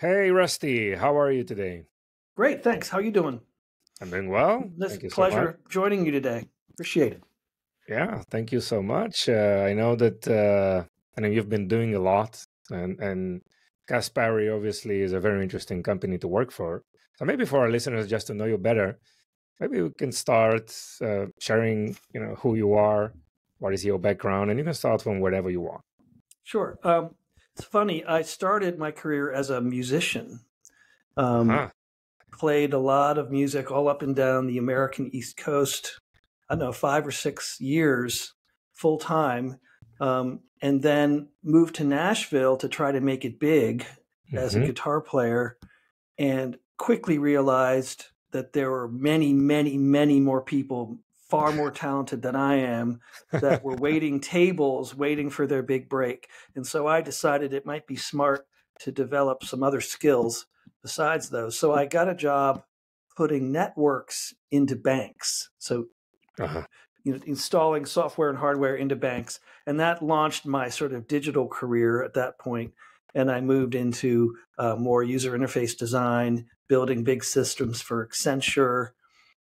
Hey, Rusty, how are you today? Great, thanks. How you doing? I'm doing well. This Thank you so much. pleasure joining you today. Appreciate it. Yeah, thank you so much. I know that I know you've been doing a lot, and Caspari obviously is a very interesting company to work for. So maybe for our listeners, just to know you better, maybe we can start sharing, who you are, what is your background, and you can start from wherever you want. Sure. It's funny. I started my career as a musician. Uh-huh. Played a lot of music all up and down the American East Coast. I don't know, 5 or 6 years full time, and then moved to Nashville to try to make it big as a Mm-hmm. guitar player, and quickly realized that there were many, many, many more people far more talented than I am that were waiting tables, waiting for their big break. And so I decided it might be smart to develop some other skills besides those. So I got a job putting networks into banks. So Uh-huh. installing software and hardware into banks. And that launched my sort of digital career at that point. And I moved into more user interface design, building big systems for Accenture,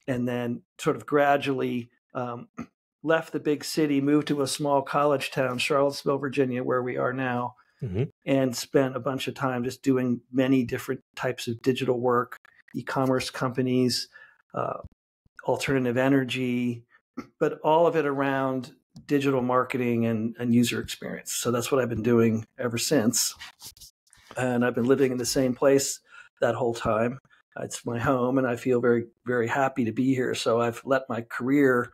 and then sort of gradually left the big city, moved to a small college town, Charlottesville, Virginia, where we are now, Mm-hmm. and spent a bunch of time just doing many different types of digital work, e-commerce companies, alternative energy, but all of it around digital marketing and user experience. So that's what I've been doing ever since. And I've been living in the same place that whole time. It's my home, and I feel very, very happy to be here. So I've let my career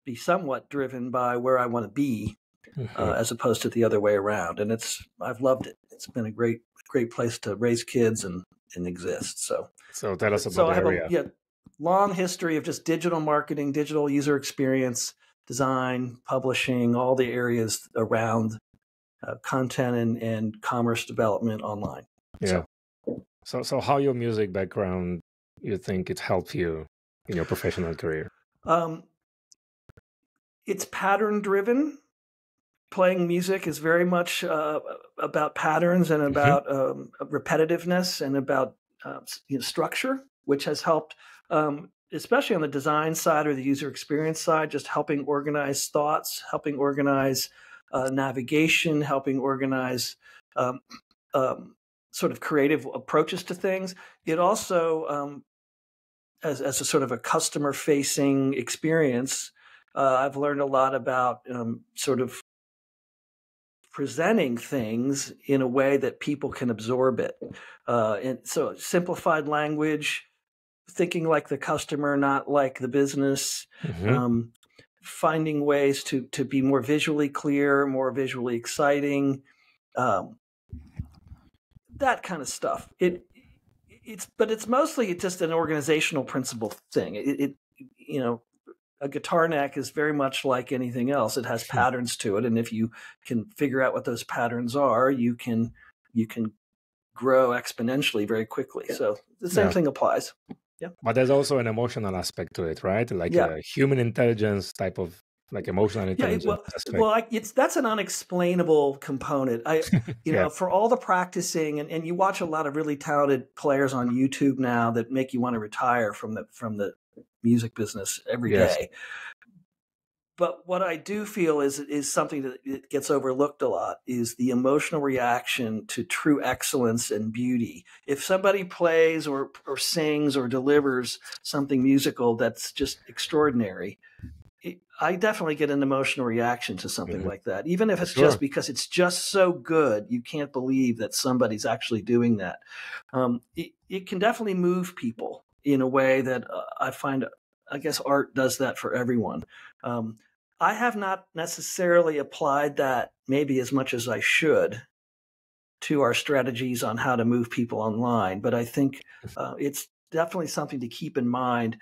be somewhat driven by where I want to be, Mm-hmm. as opposed to the other way around. And I've loved it. It's been a great, great place to raise kids and exist. So tell us about So the I have a area. long history of just digital marketing, digital user experience, design, publishing, all the areas around content and commerce development online. Yeah. So how your music background you think it helped you in your professional career? Um, it's pattern driven. Playing music is very much about patterns and Mm-hmm. about repetitiveness and about structure, which has helped, especially on the design side or the user experience side, just helping organize thoughts, helping organize navigation, helping organize um, sort of creative approaches to things. It also, as a sort of a customer facing experience, I've learned a lot about sort of presenting things in a way that people can absorb it. And so simplified language, thinking like the customer, not like the business, Mm-hmm. um, finding ways to be more visually clear, more visually exciting, um, that kind of stuff. But it's mostly just an organizational principle thing. You know, a guitar neck is very much like anything else. It has patterns to it, and if you can figure out what those patterns are, you can grow exponentially very quickly. So the same Yeah. thing applies. Yeah, But there's also an emotional aspect to it, right? Like yeah, a human intelligence type of like emotional yeah. intelligence aspect. It's that's an unexplainable component. Yeah. For all the practicing, and you watch a lot of really talented players on YouTube now that make you want to retire from the music business every Yes. day. But what I do feel is something that it gets overlooked a lot is the emotional reaction to true excellence and beauty. If somebody plays or sings or delivers something musical that's just extraordinary, I definitely get an emotional reaction to something Hmm. like that. Even if For it's just sure. because it's just so good, you can't believe that somebody's actually doing that. It can definitely move people in a way that I find, I guess art does that for everyone. Um, I have not necessarily applied that maybe as much as I should to our strategies on how to move people online, but I think it's definitely something to keep in mind.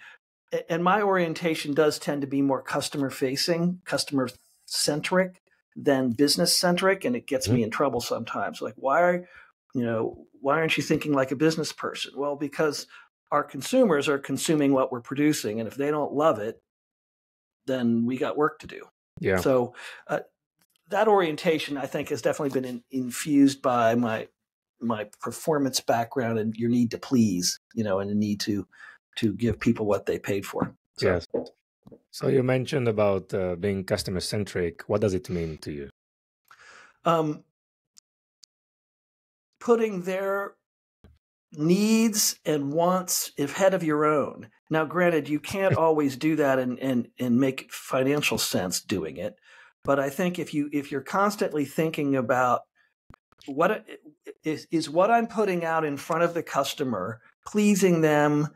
And my orientation does tend to be more customer facing, customer centric than business centric, and it gets Mhm. me in trouble sometimes. Like, why aren't you thinking like a business person? Well, because our consumers are consuming what we're producing, and if they don't love it, then we got work to do. Yeah. So that orientation, I think, has definitely been infused by my my performance background and your need to please, and a need to give people what they paid for. So, yes. So you mentioned about being customer centric. What does it mean to you? Putting their needs and wants ahead of your own. Now, granted, you can't always do that and make financial sense doing it. But I think if you're constantly thinking about what is what I'm putting out in front of the customer, pleasing them,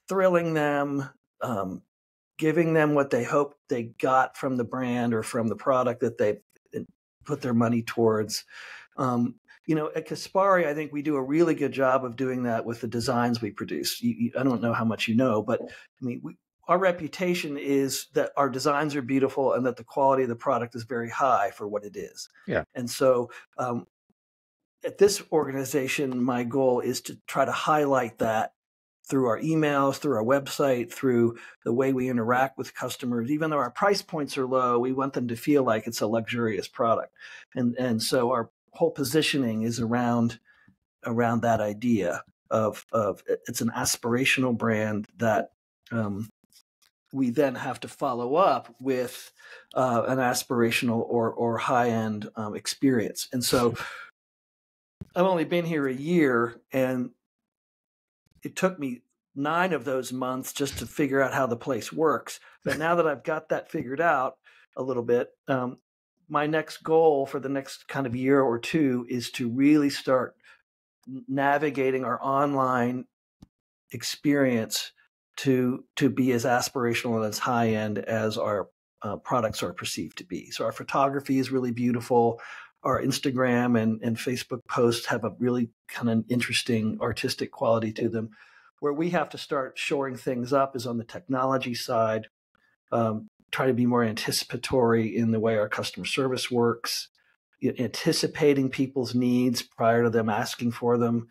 thrilling them, giving them what they hope they got from the brand or from the product that they put their money towards. At Caspari, I think we do a really good job of doing that with the designs we produce. I don't know how much you know, but I mean, our reputation is that our designs are beautiful and that the quality of the product is very high for what it is. Yeah. And so at this organization, my goal is to try to highlight that through our emails, through our website, through the way we interact with customers. Even though our price points are low, we want them to feel like it's a luxurious product. And so our whole positioning is around that idea of it's an aspirational brand that we then have to follow up with an aspirational or high-end experience. And so I've only been here a year, and it took me 9 of those months just to figure out how the place works. But now that I've got that figured out a little bit, my next goal for the next kind of year or two is to really start navigating our online experience to be as aspirational and as high end as our products are perceived to be. So our photography is really beautiful. Our Instagram and Facebook posts have a really kind of interesting artistic quality to them. Where we have to start shoring things up is on the technology side, try to be more anticipatory in the way our customer service works, anticipating people's needs prior to them asking for them.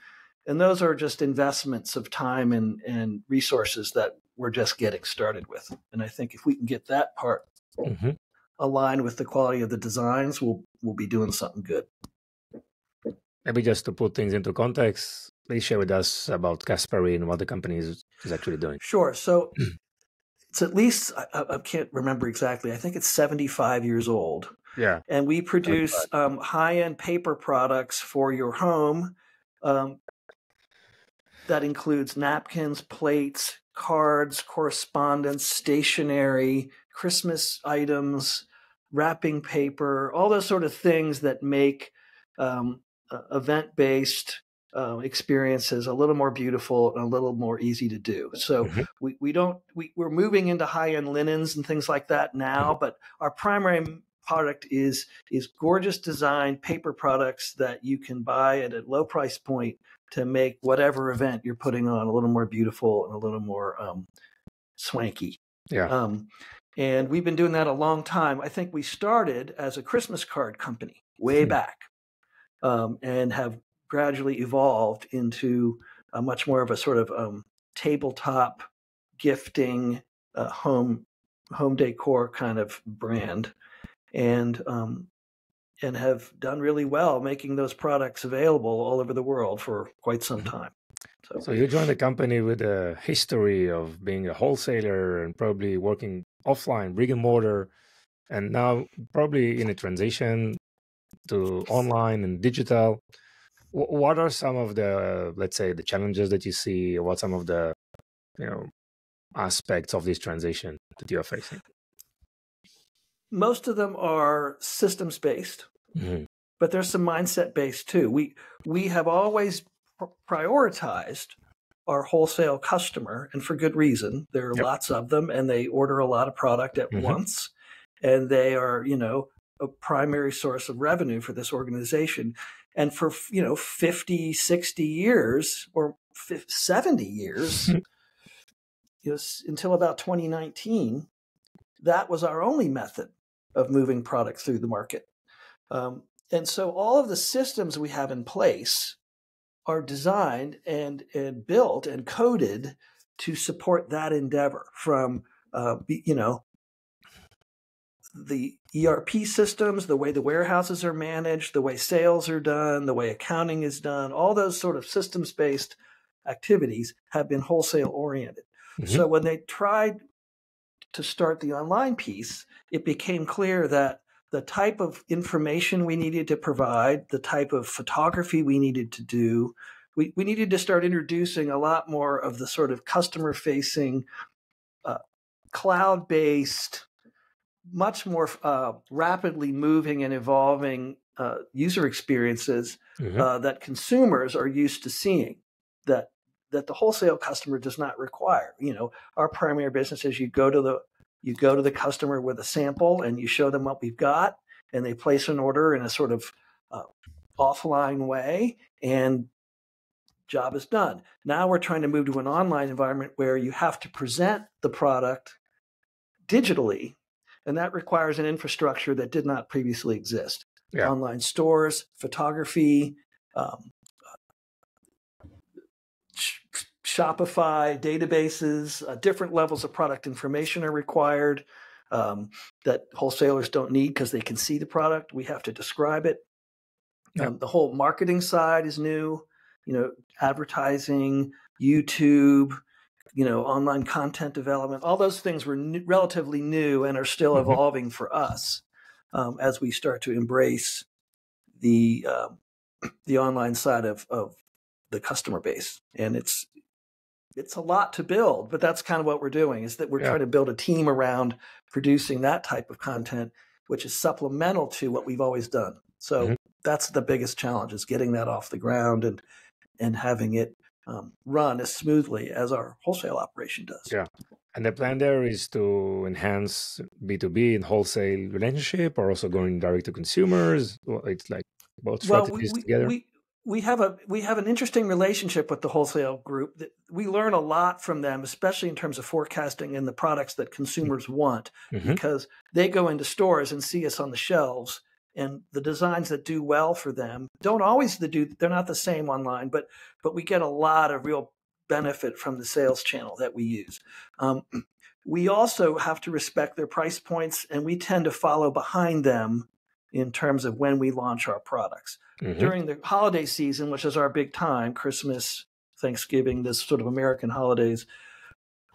And those are just investments of time and resources that we're just getting started with. And I think if we can get that part aligned with the quality of the designs, we'll be doing something good. Maybe just to put things into context, please share with us about Caspari and what the company is actually doing. Sure. So it's at least, I can't remember exactly, I think it's 75 years old. Yeah. And we produce high-end paper products for your home. That includes napkins, plates, cards, correspondence, stationery, Christmas items, wrapping paper, all those sort of things that make event-based experiences a little more beautiful and a little more easy to do. So we're moving into high-end linens and things like that now, but our primary product is gorgeous design paper products that you can buy at a low price point to make whatever event you're putting on a little more beautiful and a little more swanky. Yeah. And we've been doing that a long time. I think we started as a Christmas card company way back, and have gradually evolved into a much more of a sort of tabletop gifting, home decor kind of brand, and have done really well making those products available all over the world for quite some time. So you joined the company with a history of being a wholesaler and probably working offline, brick and mortar, and now probably in a transition to online and digital. What are some of the, let's say, the challenges that you see? Or what some of the, aspects of this transition that you are facing? Most of them are systems based, but there's some mindset based too. We have always prioritized our wholesale customer, and for good reason. There are lots of them, and they order a lot of product at once, and they are, a primary source of revenue for this organization. And for 50, 60 years or 70 years, until about 2019, that was our only method of moving product through the market. And so all of the systems we have in place are designed and built and coded to support that endeavor, from the ERP systems, the way the warehouses are managed, the way sales are done, the way accounting is done, all those sort of systems-based activities have been wholesale oriented. So when they tried to start the online piece, it became clear that the type of information we needed to provide, the type of photography we needed to do, we needed to start introducing a lot more of the sort of customer-facing, cloud-based, much more rapidly moving and evolving user experiences that consumers are used to seeing, that the wholesale customer does not require. Our primary business is you go to the customer with a sample and you show them what we've got, and they place an order in a sort of offline way, and job is done. Now we're trying to move to an online environment where you have to present the product digitally, and that requires an infrastructure that did not previously exist. Yeah. Online stores, photography, Shopify, databases, different levels of product information are required that wholesalers don't need because they can see the product. We have to describe it. Yeah. The whole marketing side is new, advertising, YouTube, online content development. All those things were relatively new and are still evolving for us as we start to embrace the online side of the customer base. And it's a lot to build, but that's kind of what we're doing, is that we're trying to build a team around producing that type of content, which is supplemental to what we've always done. So that's the biggest challenge, is getting that off the ground and having it run as smoothly as our wholesale operation does. Yeah. And the plan there is to enhance B2B and wholesale relationship, or also going direct to consumers. It's like both strategies together. We have an interesting relationship with the wholesale group. We learn a lot from them, especially in terms of forecasting and the products that consumers want, because they go into stores and see us on the shelves, and the designs that do well for them don't always they're not the same online, but we get a lot of real benefit from the sales channel that we use. We also have to respect their price points, and we tend to follow behind them in terms of when we launch our products. During the holiday season, which is our big time, Christmas, Thanksgiving, this sort of American holidays,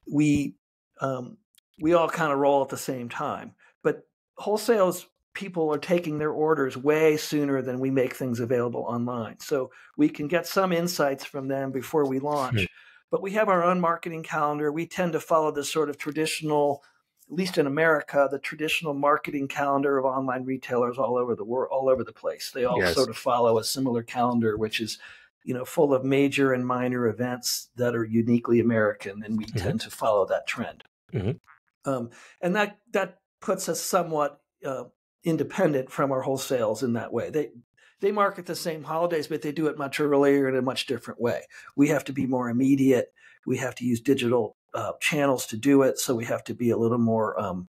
we all kind of roll at the same time. But wholesales people are taking their orders way sooner than we make things available online. So we can get some insights from them before we launch. But we have our own marketing calendar. We tend to follow the sort of traditional, at least in America, the traditional marketing calendar of online retailers all over the world, all over the place. They all sort of follow a similar calendar, which is, full of major and minor events that are uniquely American, and we tend to follow that trend. And that puts us somewhat independent from our wholesales in that way. They market the same holidays, but they do it much earlier in a much different way. We have to be more immediate. We have to use digital channels to do it. So we have to be a little more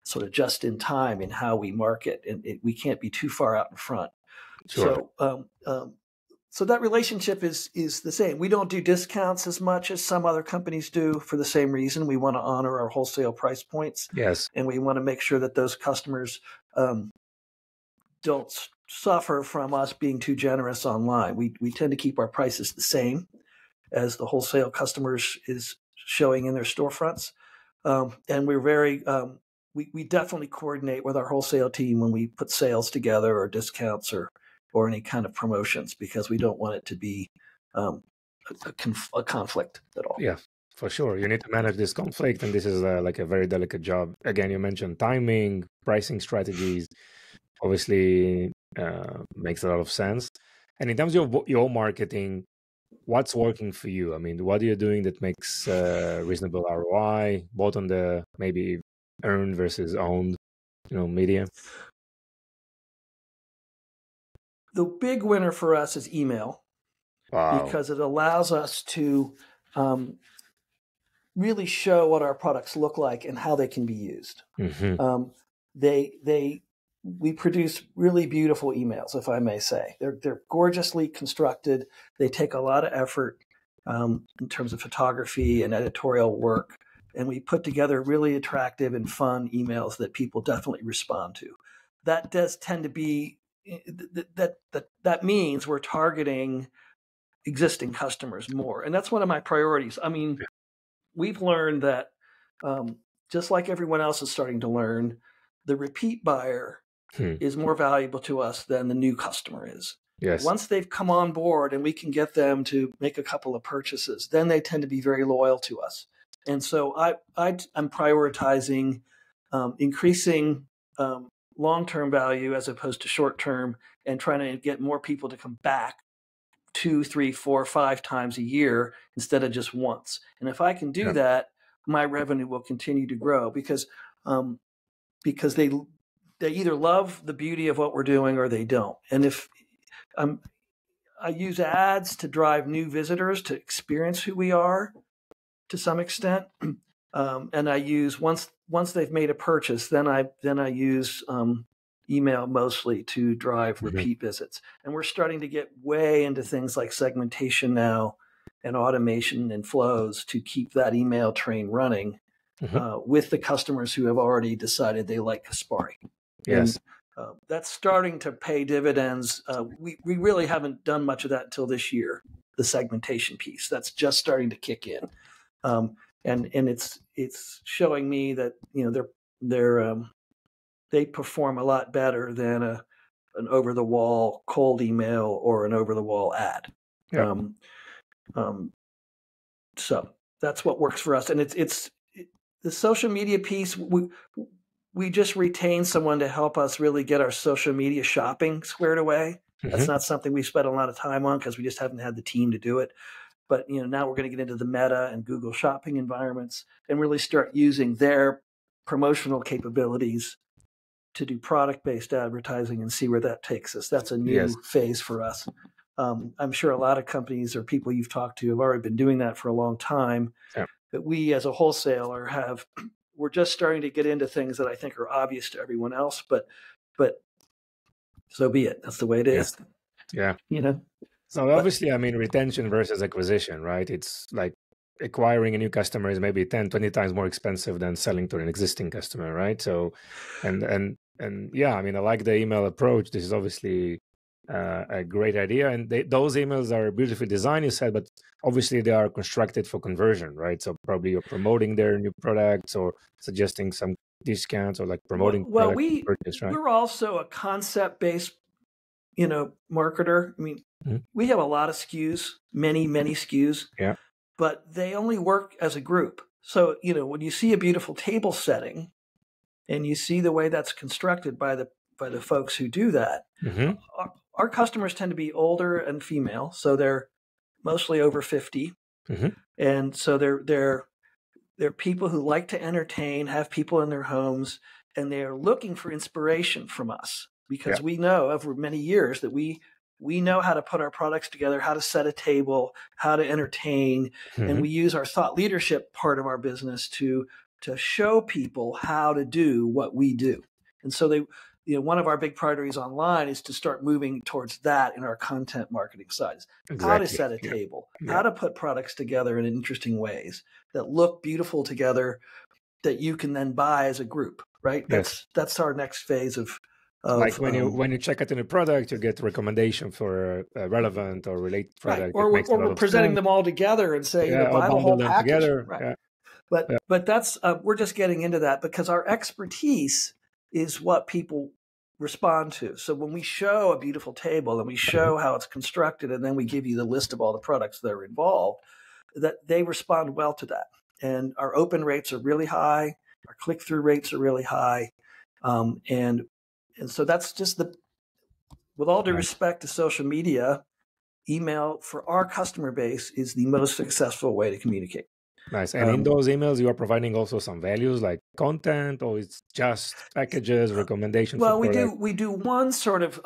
sort of just in time in how we market, and we can't be too far out in front. Sure. So that relationship is the same. We don't do discounts as much as some other companies do for the same reason. We want to honor our wholesale price points. Yes. And we want to make sure that those customers don't suffer from us being too generous online. We tend to keep our prices the same as the wholesale customers is showing in their storefronts. And we're very, we definitely coordinate with our wholesale team when we put sales together or discounts or any kind of promotions, because we don't want it to be a conflict at all. Yeah, for sure. You need to manage this conflict, and this is like a very delicate job. Again, you mentioned timing, pricing strategies, obviously makes a lot of sense. And in terms of your marketing, what's working for you? I mean, what are you doing that makes reasonable ROI, both on the maybe earned versus owned, media? The big winner for us is email. Wow. Because it allows us to really show what our products look like and how they can be used. We produce really beautiful emails, if I may say. They're gorgeously constructed. They take a lot of effort in terms of photography and editorial work. and we put together really attractive and fun emails that people definitely respond to. That does tend to be that means we're targeting existing customers more, and that's one of my priorities. I mean, we've learned that just like everyone else is starting to learn, the repeat buyer is more valuable to us than the new customer is. Yes. Once they've come on board and we can get them to make a couple of purchases, then they tend to be very loyal to us. And so I'm prioritizing increasing long-term value as opposed to short-term, and trying to get more people to come back 2, 3, 4, 5 times a year instead of just once. And if I can do that, my revenue will continue to grow because they either love the beauty of what we're doing or they don't. And if I use ads to drive new visitors to experience who we are to some extent, and I use once they've made a purchase, then I use email mostly to drive repeat visits. And we're starting to get way into things like segmentation now and automation and flows to keep that email train running with the customers who have already decided they like Caspari. Yes. And that's starting to pay dividends. We really haven't done much of that until this year, the segmentation piece. That's just starting to kick in. And it's showing me that, you know, they perform a lot better than an over-the-wall cold email or an over-the-wall ad. Yeah. So that's what works for us. And it's the social media piece. We just retain someone to help us really get our social media shopping squared away. That's not something we spent a lot of time on because we just haven't had the team to do it. But now we're going to get into the Meta and Google shopping environments and really start using their promotional capabilities to do product-based advertising and see where that takes us. That's a new phase for us. I'm sure a lot of companies or people you've talked to have already been doing that for a long time. Yeah. But we as a wholesaler we're just starting to get into things that I think are obvious to everyone else, but so be it. That's the way it is. Yeah. So But obviously, I mean, retention versus acquisition, right? It's like acquiring a new customer is maybe 10, 20 times more expensive than selling to an existing customer, right? So, and yeah, I mean, I like the email approach. This is obviously a great idea. And those emails are beautifully designed, you said, but obviously they are constructed for conversion, right? So probably you're promoting their new products or suggesting some discounts or like promoting purchase, right? We're also a concept-based, marketer. I mean, we have a lot of SKUs, many SKUs, but they only work as a group. So, when you see a beautiful table setting and you see the way that's constructed by the folks who do that, our customers tend to be older and female. So they're mostly over 50. And so they're people who like to entertain, have people in their homes, and they're looking for inspiration from us because we know over many years that we know how to put our products together, how to set a table, how to entertain, and we use our thought leadership part of our business to show people how to do what we do. And so one of our big priorities online is to start moving towards that in our content marketing side. Exactly. How to set a table, how to put products together in interesting ways that look beautiful together that you can then buy as a group, right? That's our next phase of like when you check out a new product, you get recommendation for a relevant or related product. Right. Or we're presenting them all together and say, buy the whole package. Together. Right. But that's we're just getting into that because our expertise is what people respond to. So when we show a beautiful table and we show how it's constructed, and then we give you the list of all the products that are involved, that they respond well to that. And our open rates are really high. Our click-through rates are really high. And so that's just with all due respect to social media, email for our customer base is the most successful way to communicate. Nice. And in those emails, you are providing also some values like content, or it's just packages, recommendations? Well, we do one sort of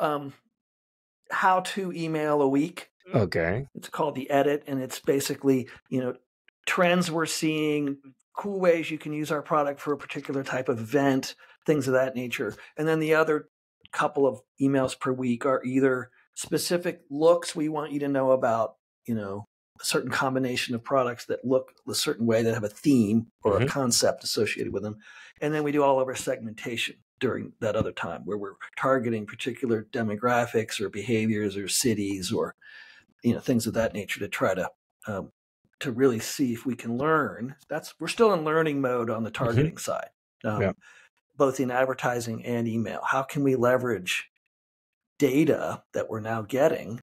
how-to email a week. Okay. It's called the edit, and it's basically, trends we're seeing, cool ways you can use our product for a particular type of event, things of that nature. And then the other couple of emails per week are either specific looks we want you to know about, certain combination of products that look a certain way, that have a theme or a concept associated with them. And then we do all of our segmentation during that other time, where we're targeting particular demographics or behaviors or cities or things of that nature to try to really see if we can learn. We're still in learning mode on the targeting side, both in advertising and email. How can we leverage data that we're now getting?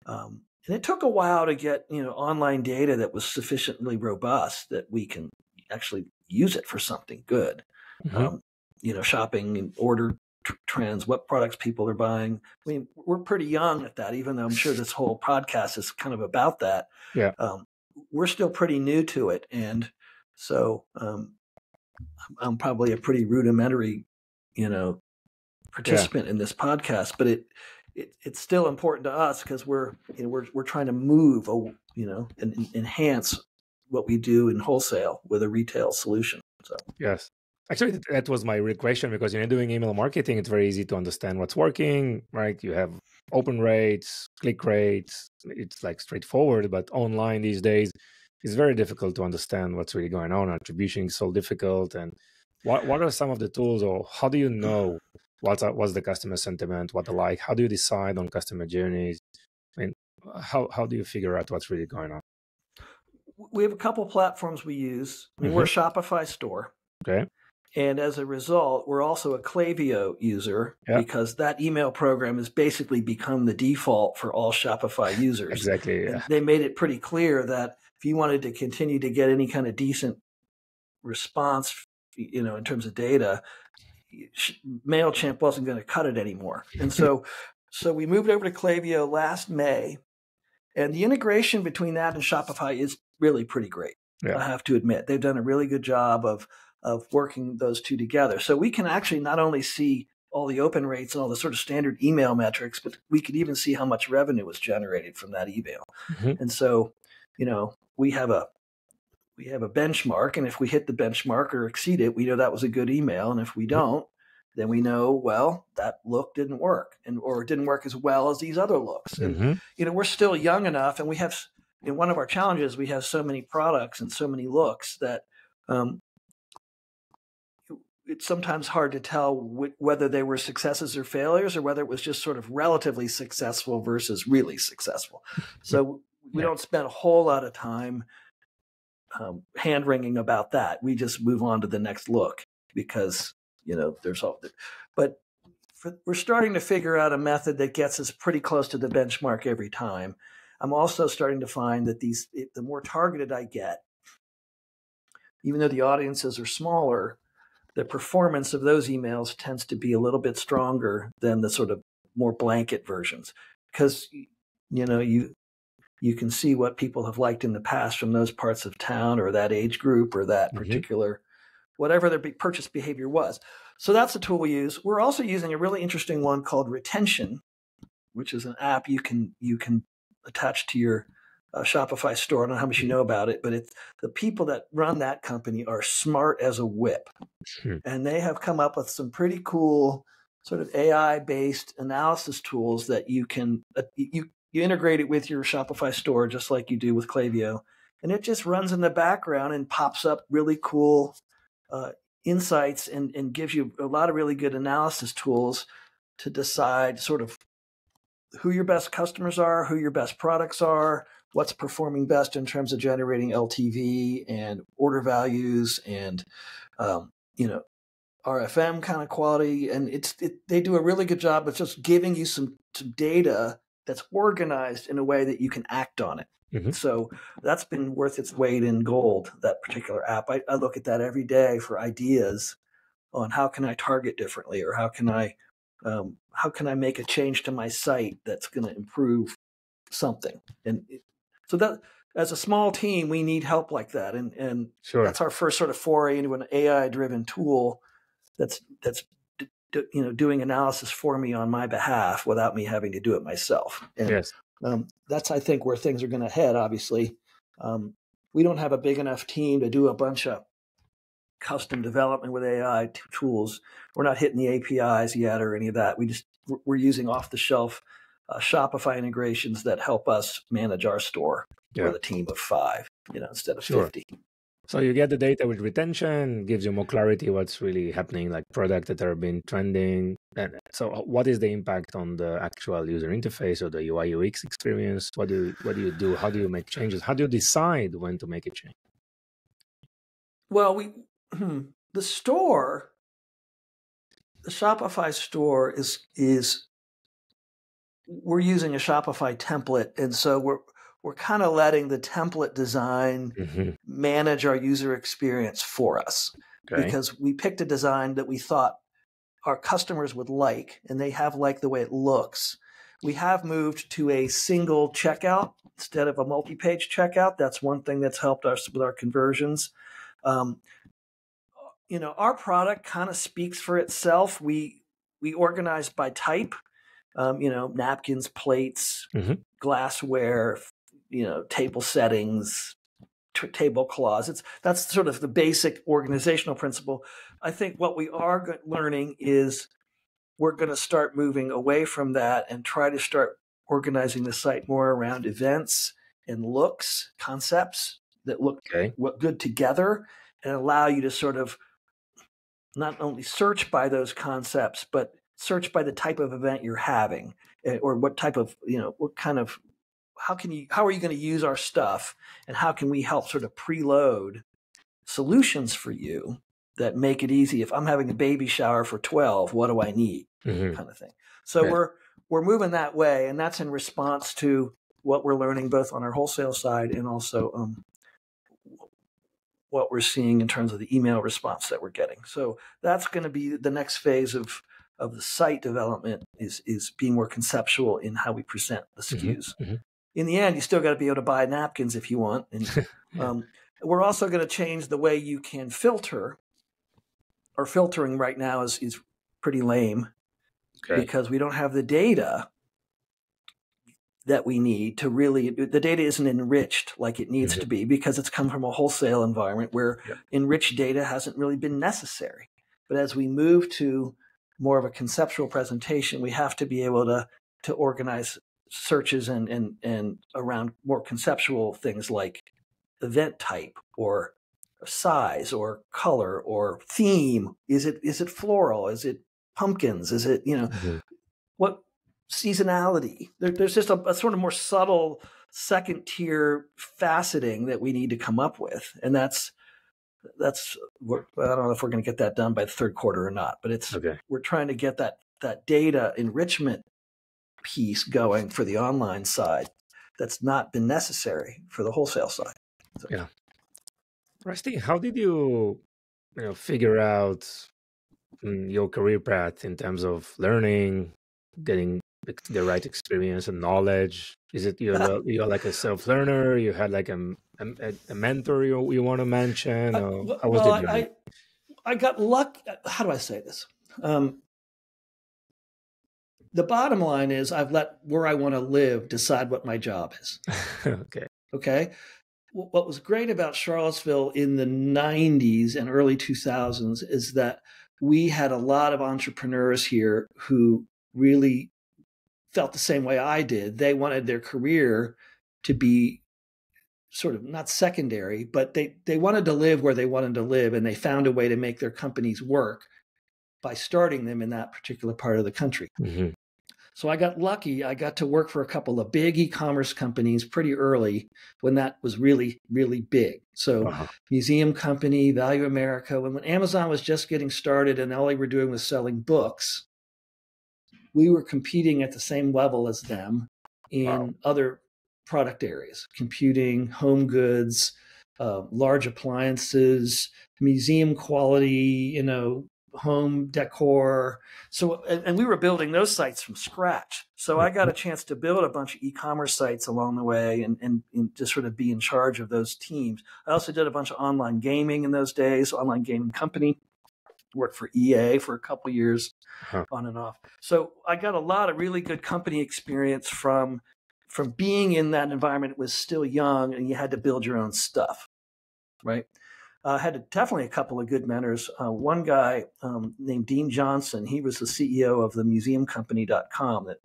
And it took a while to get online data that was sufficiently robust that we can actually use it for something good. Shopping and order trends, what products people are buying. I mean, we're pretty young at that, even though I'm sure this whole podcast is kind of about that. Yeah. We're still pretty new to it. And so I'm probably a pretty rudimentary, participant in this podcast, but it's still important to us because we're trying to move, and enhance what we do in wholesale with a retail solution. So yes. Actually, that was my real question, because doing email marketing, it's very easy to understand what's working, right? You have open rates, click rates. It's like straightforward, but online these days, it's very difficult to understand what's really going on. Attribution is so difficult. And what are some of the tools, or how do you know what's the customer sentiment, what they like? How do you decide on customer journeys? I mean, how do you figure out what's really going on? We have a couple platforms we use. I mean, we're a Shopify store. Okay. And as a result, we're also a Klaviyo user because that email program has basically become the default for all Shopify users. Exactly. Yeah. And they made it pretty clear that if you wanted to continue to get any kind of decent response, in terms of data, MailChimp wasn't going to cut it anymore. And so we moved over to Klaviyo last May, and the integration between that and Shopify is really pretty great. Yeah. I have to admit, they've done a really good job of working those two together. So we can actually not only see all the open rates and all the sort of standard email metrics, but we could even see how much revenue was generated from that email. And so, we have a benchmark, and if we hit the benchmark or exceed it, we know that was a good email. And if we don't, then we know, well, that look didn't work, or it didn't work as well as these other looks. And, we're still young enough, and we have, one of our challenges, we have so many products and so many looks that, it's sometimes hard to tell whether they were successes or failures, or whether it was just sort of relatively successful versus really successful. So we don't spend a whole lot of time hand-wringing about that. We just move on to the next look because, there's all. But we're starting to figure out a method that gets us pretty close to the benchmark every time. I'm also starting to find that the more targeted I get, even though the audiences are smaller, the performance of those emails tends to be a little bit stronger than the sort of more blanket versions, because you can see what people have liked in the past from those parts of town or that age group or that particular whatever their purchase behavior was. So that's the tool we use. We're also using a really interesting one called Retention, which is an app you can attach to your Shopify store. I don't know how much you know about it, but the people that run that company are smart as a whip. And they have come up with some pretty cool sort of AI-based analysis tools that you can you integrate it with your Shopify store just like you do with Klaviyo. And it just runs in the background and pops up really cool insights and gives you a lot of really good analysis tools to decide sort of who your best customers are, who your best products are, what's performing best in terms of generating LTV and order values and, RFM kind of quality. And they do a really good job of just giving you some data that's organized in a way that you can act on it. So that's been worth its weight in gold, that particular app. I look at that every day for ideas on how can I target differently, or how can I make a change to my site that's going to improve something. And so that, as a small team, we need help like that. And that's our first sort of foray into an AI-driven tool that's doing analysis for me on my behalf without me having to do it myself. And that's, I think, where things are going to head, obviously. We don't have a big enough team to do a bunch of custom development with AI tools. We're not hitting the APIs yet or any of that. We're using off-the-shelf Shopify integrations that help us manage our store with a team of 5, instead of 50. So you get the data with retention, gives you more clarity what's really happening, like products that are being trending. And so what is the impact on the actual user interface or the UI UX experience? What do you do? How do you make changes? How do you decide when to make a change? Well, the Shopify store is we're using a Shopify template, and so we're kind of letting the template design manage our user experience for us, because we picked a design that we thought our customers would like, and they have liked the way it looks. We have moved to a single checkout instead of a multi-page checkout. That's one thing that's helped us with our conversions. Our product kind of speaks for itself. We organize by type. Napkins, plates, glassware, table settings, tablecloths. That's sort of the basic organizational principle. I think what we are learning is we're going to start moving away from that and try to start organizing the site more around events and looks, concepts that look good together, and allow you to sort of not only search by those concepts, but search by the type of event you're having, or what type of, how are you going to use our stuff, and how can we help sort of preload solutions for you that make it easy. If I'm having a baby shower for 12, what do I need? Kind of thing. So we're moving that way, and that's in response to what we're learning both on our wholesale side and also what we're seeing in terms of the email response that we're getting. So that's going to be the next phase of the site development, is being more conceptual in how we present the SKUs. In the end, you still got to be able to buy napkins if you want. And we're also going to change the way you can filter. Our filtering right now is pretty lame because we don't have the data that we need to really, the data isn't enriched like it needs to be, because it's come from a wholesale environment where enriched data hasn't really been necessary. But as we move to more of a conceptual presentation, we have to be able to organize searches and around more conceptual things like event type or size or color or theme. Is it floral? Is it pumpkins? Is it, what seasonality? There's just a sort of more subtle second tier faceting that we need to come up with. And I don't know if we're going to get that done by the third quarter or not, but we're trying to get that data enrichment piece going for the online side that's not been necessary for the wholesale side. So. Yeah. Rusty, how did you figure out your career path in terms of learning, getting the right experience and knowledge? Is it you're like a self-learner? You had like a mentor you want to mention? Or how was the journey? I got lucky. How do I say this? The bottom line is I've let where I want to live decide what my job is. Okay. What was great about Charlottesville in the 90s and early 2000s is that we had a lot of entrepreneurs here who really felt the same way I did. They wanted their career to be sort of not secondary, but they wanted to live where they wanted to live, and they found a way to make their companies work by starting them in that particular part of the country. So I got lucky. I got to work for a couple of big e-commerce companies pretty early when that was really, really big. So Museum Company, Value America, when Amazon was just getting started and all they were doing was selling books, we were competing at the same level as them in other product areas: computing, home goods, large appliances, museum quality, home decor. So, and we were building those sites from scratch. So I got a chance to build a bunch of e-commerce sites along the way and just sort of be in charge of those teams. I also did a bunch of online gaming in those days, online gaming company, worked for EA for a couple of years on and off. So I got a lot of really good company experience from being in that environment. It was still young and you had to build your own stuff, right? Had definitely a couple of good mentors. One guy named Dean Johnson, he was the CEO of the museumcompany.com that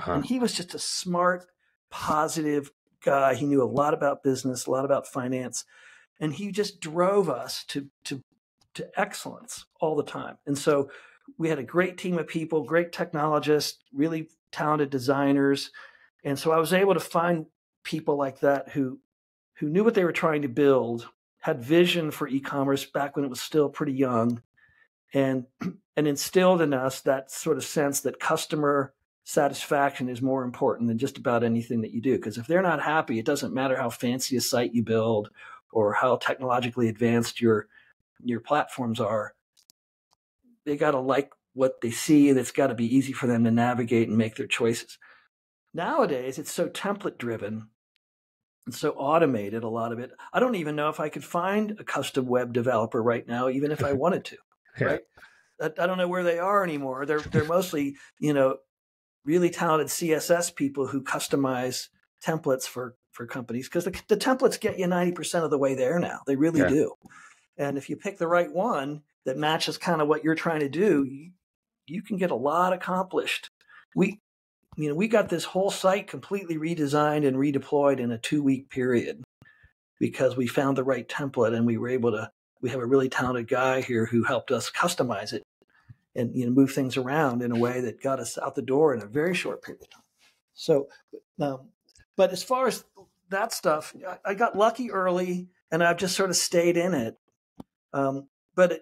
And he was just a smart, positive guy. He knew a lot about business, a lot about finance, and he just drove us to excellence all the time. And so we had a great team of people, great technologists, really talented designers. And so I was able to find people like that who knew what they were trying to build, had vision for e-commerce back when it was still pretty young, and instilled in us that sort of sense that customer satisfaction is more important than just about anything that you do. Because if they're not happy, it doesn't matter how fancy a site you build or how technologically advanced your platforms are. They got to like what they see, and it's got to be easy for them to navigate and make their choices. Nowadays, it's so template driven and so automated, a lot of it. I don't even know if I could find a custom web developer right now, even if I wanted to, right? I don't know where they are anymore. They're mostly, really talented CSS people who customize templates for companies, because the templates get you 90% of the way there now. They really do. And if you pick the right one that matches kind of what you're trying to do, you can get a lot accomplished. We got this whole site completely redesigned and redeployed in a 2-week period because we found the right template, and we have a really talented guy here who helped us customize it and move things around in a way that got us out the door in a very short period of time. So, but as far as that stuff, I got lucky early, and I've just sort of stayed in it. But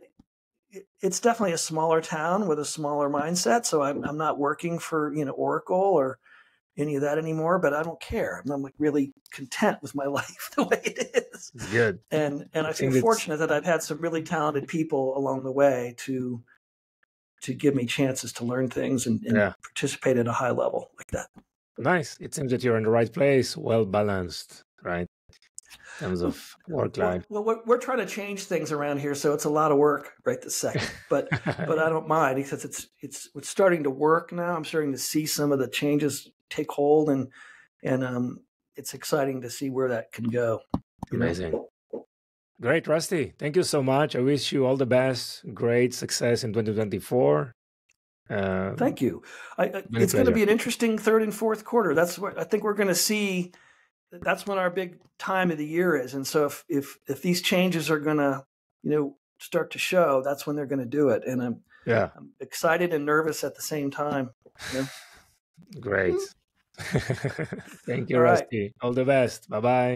it's definitely a smaller town with a smaller mindset. So I'm not working for Oracle or any of that anymore. But I don't care. I'm like really content with my life the way it is. Good. And I feel fortunate that I've had some really talented people along the way to give me chances to learn things and participate at a high level like that. Nice. It seems that you're in the right place, well balanced, right? In terms of work life. Well, we're trying to change things around here, so it's a lot of work right this second. But I don't mind, because it's starting to work now. I'm starting to see some of the changes take hold, and it's exciting to see where that can go. Amazing. Great, Rusty. Thank you so much. I wish you all the best. Great success in 2024. Thank you. It's going to be an interesting third and fourth quarter. That's what I think we're going to see. That's when our big time of the year is. And so if these changes are going to, start to show, that's when they're going to do it. And I'm excited and nervous at the same time. Great. Thank you, Rusty. All the best. Bye-bye.